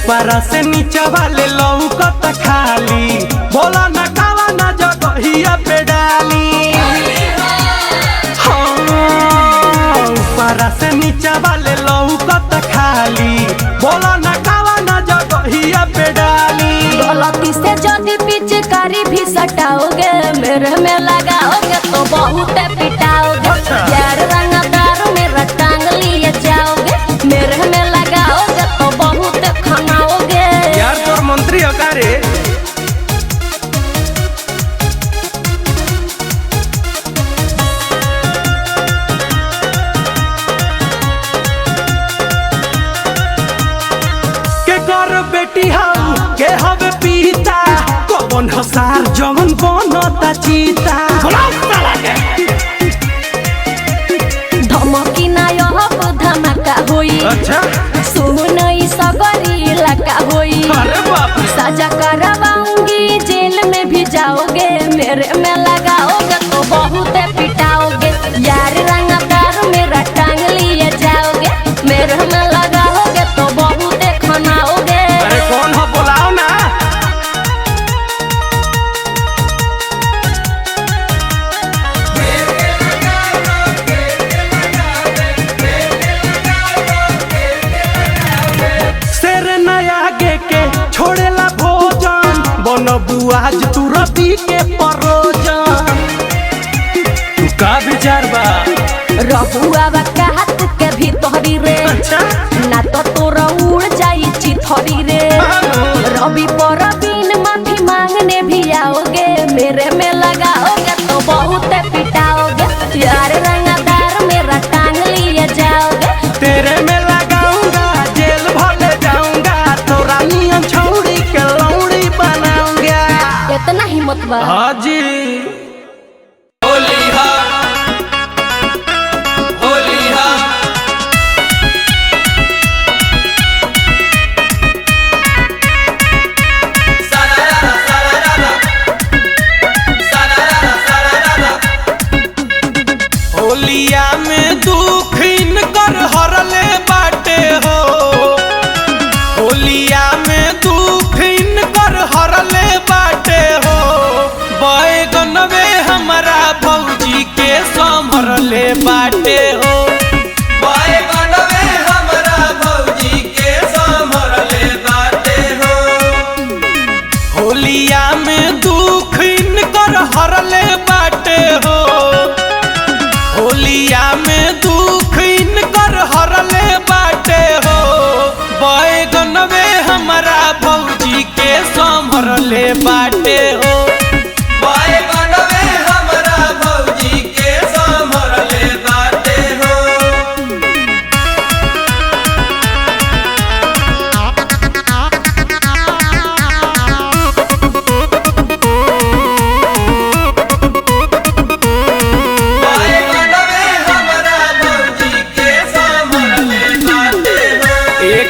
ऊपर से नीचे वाले लौकत खाली, बोला न कावा न जगहिया पे डाली। ऊपर से नीचे वाले लौकत खाली, बोला न कावा न जगहिया पे डाली। गलती से जदी पिचकारी भी सटाओगे, मेरे में लगाओगे तो बहुत पिटाओगे। यार रंगदार मेरा टांग लिए जाओगे, मेरे में लगाओगे तो बहुत खनाओगे। यार तोर मंत्री होगा रे। के कर बेटी हम के हवे पीता, कौन हसार जवन बनता चीता। धमकी ना यह धमाका होई, अच्छा सुन सगरी लगा होई। अरे बाप रे। सजा करवाऊंगी, जेल में भी जाओगे, मेरे में लगाओगे तो बहुत पिटाओगे। यार रंगदार मेरा टांग लिए जाओगे, मेरे में लगाओगे तो बहुत खनाओगे। अरे कौन हो बुलाओ ना। शेर नया गे के छोड़ेला भोजन, बनबू आज तू रबी के परोजन। तू का विचार बा? रहुआ हाथ के भीतरी रे, अच्छा ना तो तोरा उड़ जाई चिथरी रे। रवि पर बिन माफी मांगने भी आओगे, मेरे में लगाओगे तो बहुत पिटाओगे। यार रंगदार मेरा टांग लिए जाओगे, तेरे में लगाऊंगा, जेल भले जाऊंगा, तोरा नियम छौड़ी के लौड़ी बनाऊंगा। इतना हिम्मत बा? हाँ जी। होलिया में दुख इनकर हरले बाटे हो, होलिया में दुख इनकर हरले बाटे हो। बैगनवे हमारा भौजी के संभरले बाटे हो, बैगनवे हमारा भौजी के संभरले बाटे हो। होलिया में दुख इनकर हरले बाटे हो, होलिया में दुख इनकर हरले बाटे हो। बैगनवे हमारा भौजी के संभरले बाटे हो, बैगनवे हमारा भौजी के संभरले बाटे हो।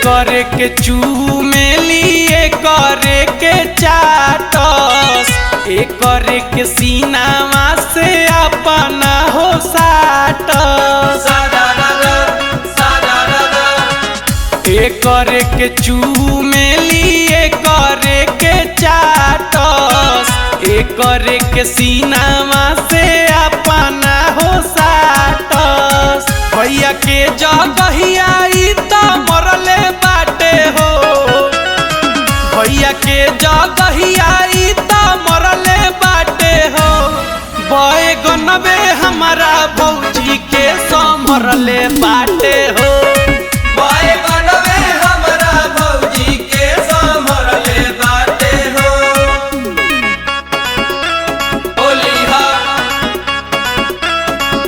करे के चूमेली, करे के चाटस, करे के सीनावा से अपना हो साटस। करे के चूमेली, करे के चाटस, करे के सीनावा से अपना हो साटस। भैया के जगहिया तो मरले बाटे हो, भैया के जगहिया तो मरले बाटे हो। बैगनवे हमारा भौजी के संभरले बाटे हो, बैगनवे हमारा भौजी के संभरले बाटे हो। होलिया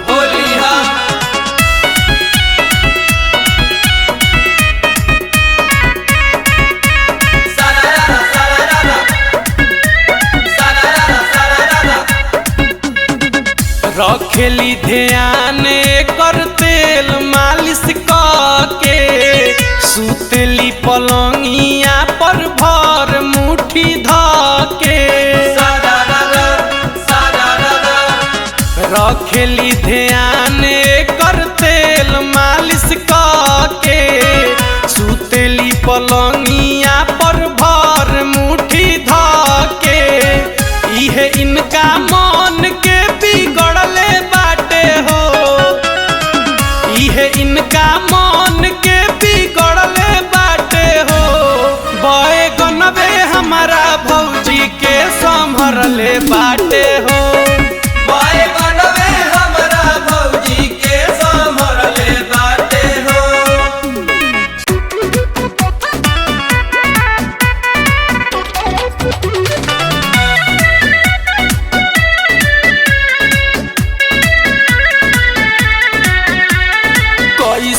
होलिया रखेली ध्यान कर तेल मालिश के, सुतली पलंगिया पर भर मुट्ठी धके। रखेली ध्यान कर तेल मालिश के, सुतली पलंगिया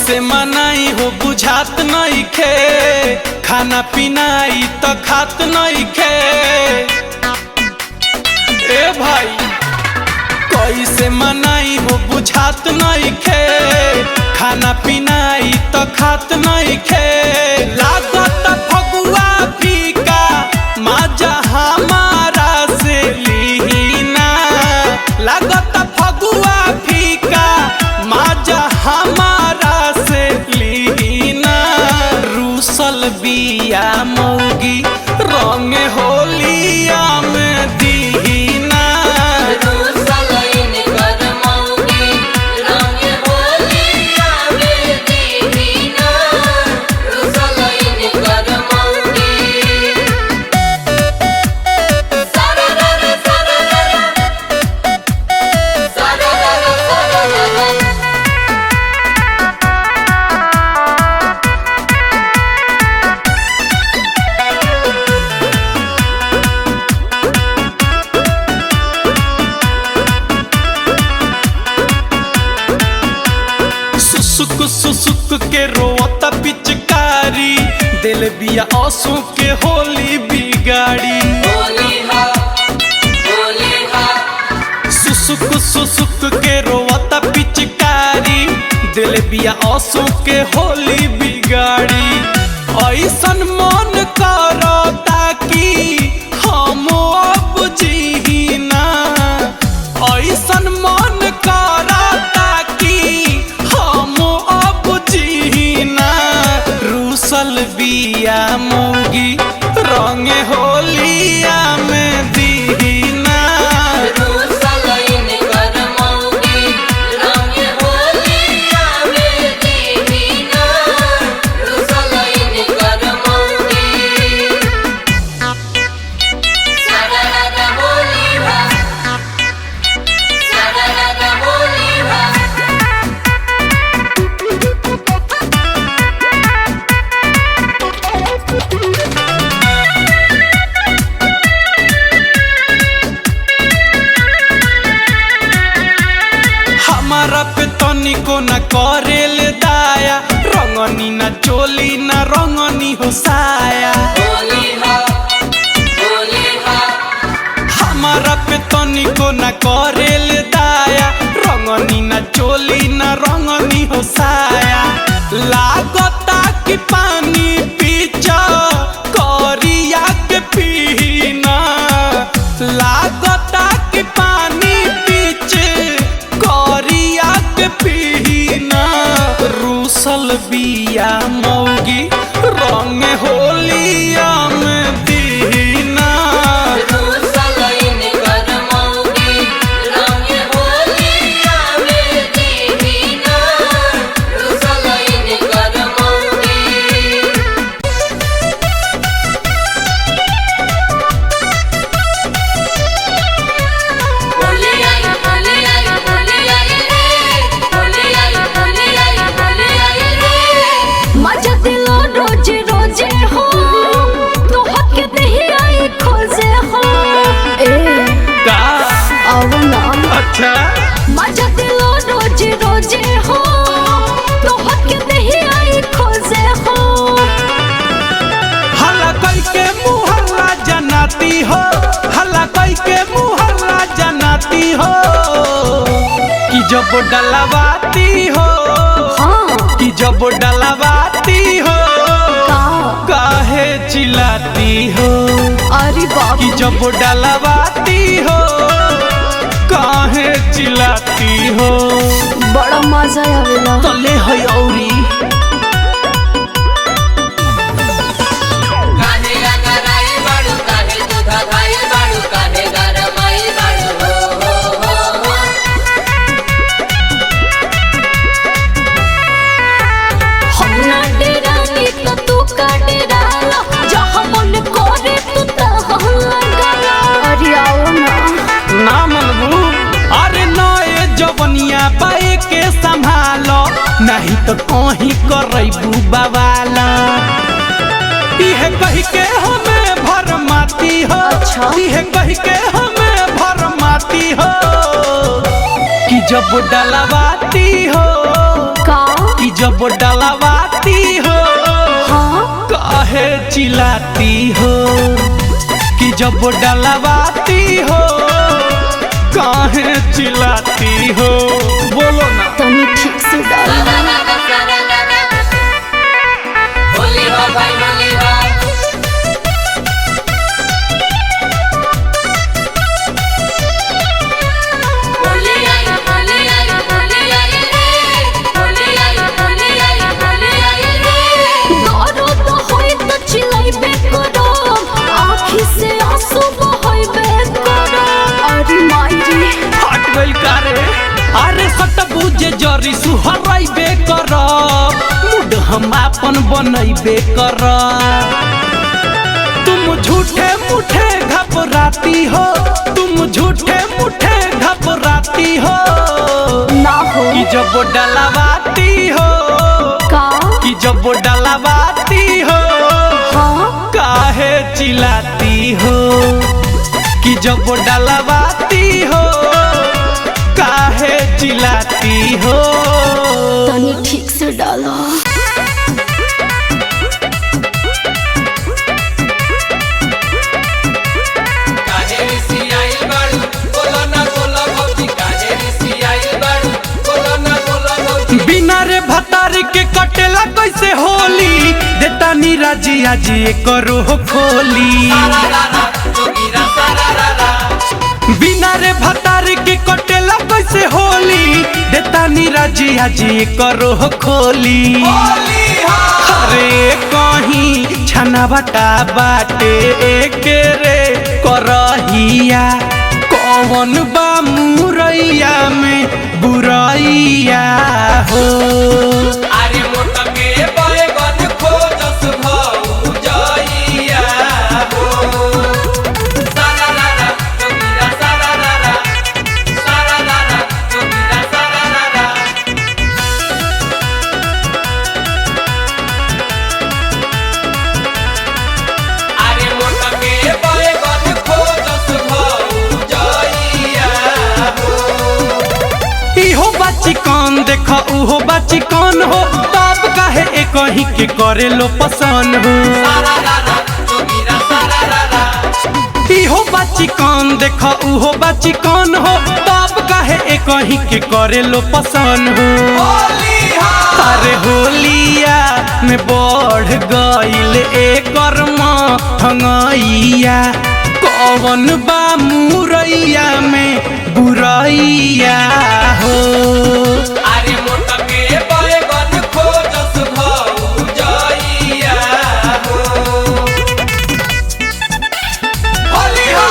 कैसे मनाई हो बुझात नहीं खे, खाना पीनाई तो खात नहीं खे। ए भाई कैसे मनाई हो बुझात नहीं खे, खाना पीनाई तो खात नहीं खे। लागत फगुआ फीका माजा हमारा से लीना, लागत फगुआ फीका माजा हमारा से लीना। रूसल बिया मौगी रंग होलिया में दीना, सुसुक के रोता पिचकारी, दिल बिया आंसू के होली बिगाड़ी। सुसुक के रोता पिचकारी, दिल बिया आंसू के होली बिगाड़ी। ऐसन मन करता कि हम अब जीना, ऐसन मन करता कि हम अब जीना। रूसल बिया मौगी रंग होलिया में दीना, हमारा पे तनिको न करेल दाया। रंगनी न चोली न रंगनी हो साया, हमारा पे तनिको न करेल दाया। रंगनी न चोली न रंगनी हो साया। लागता कि पानी पीछा करिया के पीना, लागता कि पानी पीछे करिया के पीना। रूसल बिया मौगी रंग होलिया में दीना, मजा दिलो रोजे रोजे हो, तो हक नहीं आई खोजे हो। हल्ला कई के मुहल्ला जनाती हो, हल्ला कई के मुहल्ला जनाती हो। कि जब डलवाती हो, कि जब डलवाती हो, काहे चिल्लाती हो। अरे बाप, कि जब डलवाती हो, काहे चिल्लाती हो। बड़ा मजा आवेला। तले है औरी हम ना डेरानी तो तू का डेराला, जहाँ मन करे तू तहाँ लगाला। अरे आओ ना मनबू। अरे नए जवनिया पाए के संभालो, नहीं तो कहीं करबू बवाला। इहे कही के हमें भरमाती हो, इहे कही के हमें भरमाती हो। कि जब डलवाती हो, का कि जब जब डलवाती हो हाँ काहे चिल्लाती हो कि जब डलवाती हो काहे चिल्लाती हो बोलो ना तनी ठीक से डाल अरे सटबू जे जरी सुहराइबे कर मूड हम आपन बनैबे कर तुम झूठे मुठे घबराती हो तुम झूठे मुठे घबराती हो ना हो कि जब डलवाती हो का कि जब डलवाती हो हाँ काहे चिल्लाती हो कि जब डलवाती हो काहे चिल्लाती हो तनी ठीक से डालो बिना रे भतारी के कटेला कैसे होली देता नीराजी आज करो खोली बिना रे भतारी के कटेला कैसे होली देता नीराजी आज करो खोली अरे कहीं छना बटा बाटे एक रे करहिया कौन बा मुरैया में बुरैया हो अरे मोटा के बैगन खोजस भौ जइया हो सारा रारा जोगिरा सारा रारा जोगिरा सारा रारा अरे मोटा के बैगन खोजस भौ जइया हो इहो बाची कौन देखा उहो बाची कौन हो बाप काहे एक ही के करे लो पसंद हो सारा रारा जोगिरा सारा रारा इहो बाची कौन देखा उहो बाची कौन हो बाप काहे एक ही के करे लो पसंद हो होली हा अरे होलिया में बढ़ गईल एकर हंगैया कौन बा मुरैया में बुरैया हो अरे मोटा के बैगन खोजस भौ जइया हो होली हा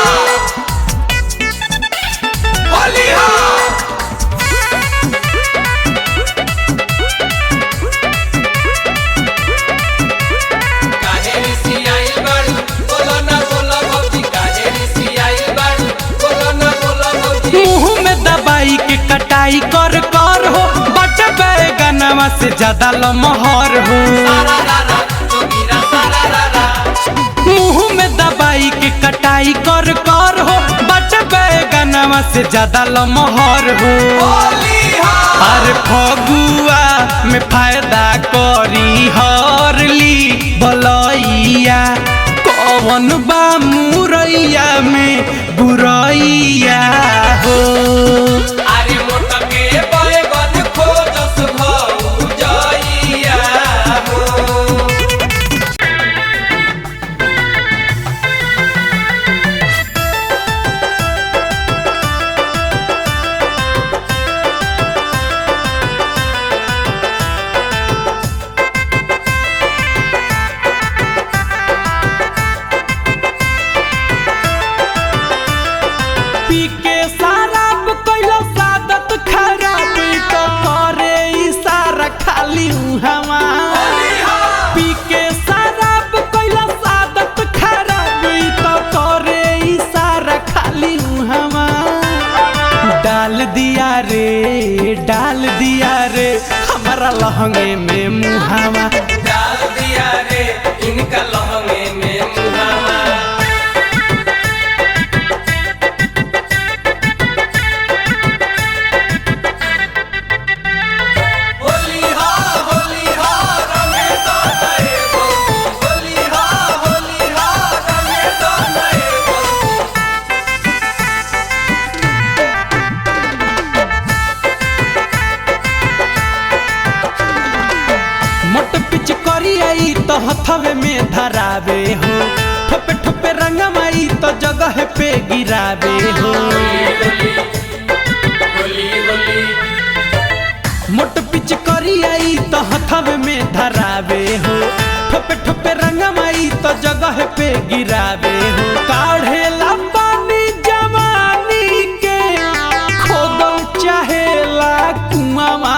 होली हा काहे रिसियाइल बाड़ू बोलो ना बोलो भौजी काहे रिसियाइल बाड़ू बोलो ना बोलो भौजी मुँह में दबाई के कटाई कर हो बच बैगनवा से ज्यादा लमहर हो सारा रारा जोगिरा सारा रारा मुँह में दबाई के कटाई कर हो बच बैगनवा से ज्यादा लमहर हो होली हा अरे फगुआ में फायदा करी हरली बलैया कौन बा मुरैया में बुरैया हो अरे मोटा के बैगन खोजस भौ जइया हो पी के शराब कैलो सादत खराब तो करे इशारा खाली हवा पी के शराब कैलो सादत खराब तो करे इशारा खाली हवा डाल दिया रे हमारा लहंगे में मुहावा डाल दिया रे इनका लहंगे में मुहावा होली हा होली हथवे में धरावे हो, ठोपे ठोपे रंगमाई तो जगह पे गिरावे हो। मोट पिच करी आई तो हथवे में धरावे हो, ठोपे ठोपे रंगमाई तो जगह पे गिरावे हो। काढ़ेला पानी जवानी के खोदल चाहेला कुआवा,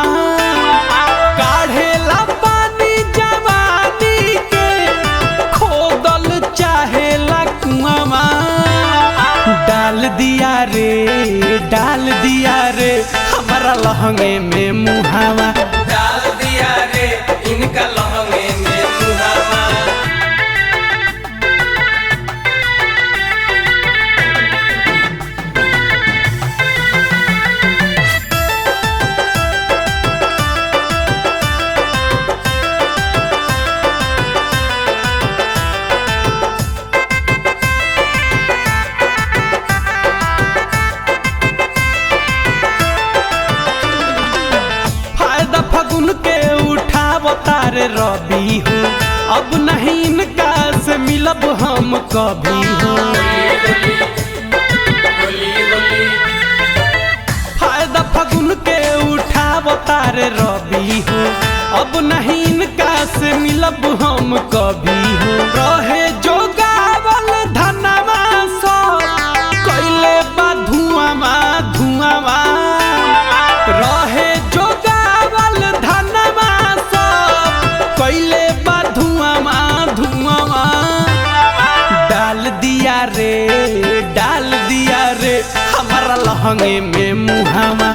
काढ़ेला पानी जवानी के खोदल चाहेला कुआवा। डाल दिया रे हमारा लहंगे में मुहावा, डाल दिया रे इनका लहंगे में मुहावा। फगुन के उठावतार रवि हो, अब नहीं इनका से मिलब हम कभी हो। फायदा फगुन के उठावतार रवि हो, अब नहीं इनका से मिलब हम कभी हो। रहे जो गावल धनवा सब कैले बा धुआवा धुआवा, रहे जो डाल दिया रे हमारा लहंगे में मुहावा।